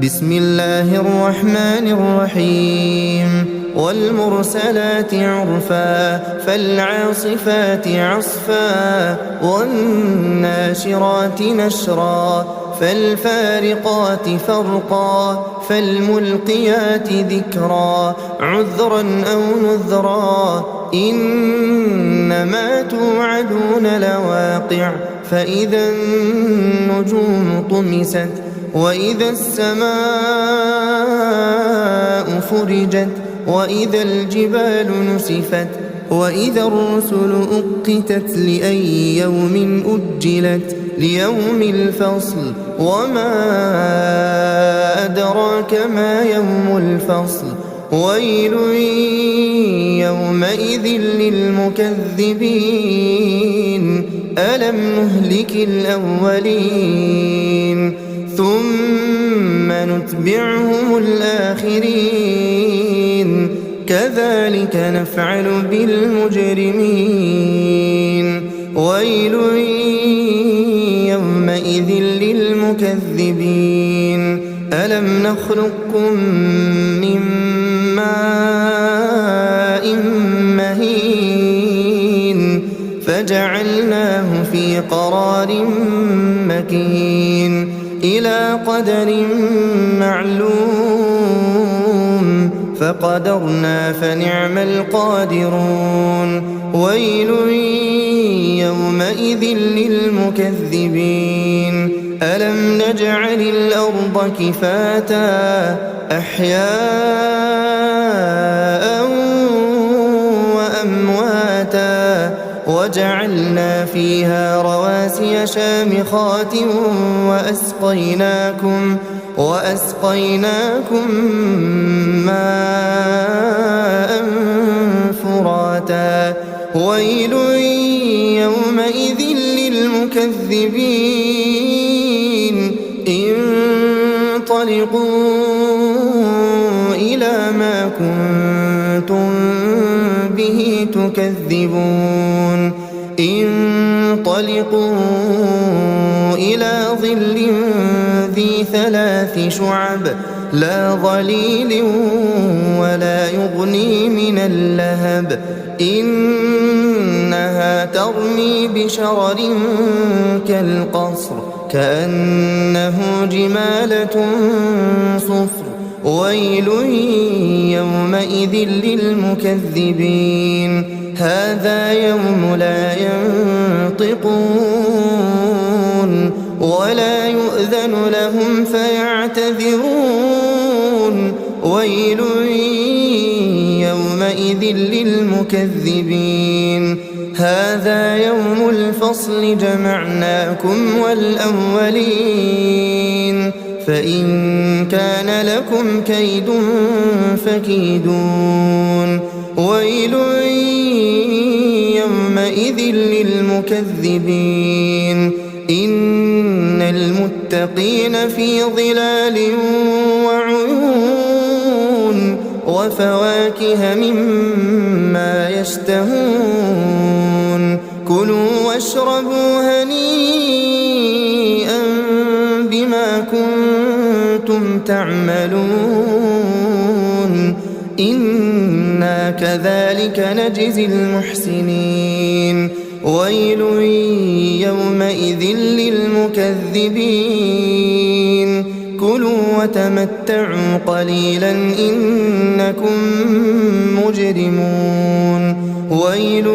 بسم الله الرحمن الرحيم والمرسلات عرفا فالعاصفات عصفا والناشرات نشرا فالفارقات فرقا فالملقيات ذكرا عذرا أو نذرا إنما توعدون لواقع فإذا النجوم طمست وإذا السماء فرجت وإذا الجبال نسفت وإذا الرسل أقتت لأي يوم أجلت ليوم الفصل وما أدراك ما يوم الفصل ويل يومئذ للمكذبين ألم نهلك الأولين ثم نتبعهم الآخرين كذلك نفعل بالمجرمين ويل يومئذ للمكذبين ألم نخلقكم من ماء مهين فجعلناه في قرار مكين إلى قدر معلوم فقدرنا فنعم القادرون ويل يومئذ للمكذبين ألم نجعل الأرض كفاتا أحياء وأمواتا وجعلنا فيها رواسي شامخات وأسقيناكم ماء فراتا ويل يومئذ للمكذبين انطلقوا إلى ما كنتم به تكذبون انطلقوا إلى ظل ذي 3 شعب لا ظليل ولا يغني من اللهب إنها ترمي بشرر كالقصر كأنه جمالة صفر ويل يومئذ للمكذبين هذا يوم لا ينطقون ولا يؤذن لهم فيعتذرون ويل يومئذ للمكذبين هذا يوم الفصل جمعناكم والأولين فإن كان لكم كيد فكيدون ويل يومئذ للمكذبين إن المتقين في ظلال وعيون وفواكه مما يشتهون كلوا واشربوا هنيئا بما كنتم تعملون إنا كذلك نجزي المحسنين ويل يومئذ للمكذبين كلوا وتمتعوا قليلا إنكم مجرمون ويل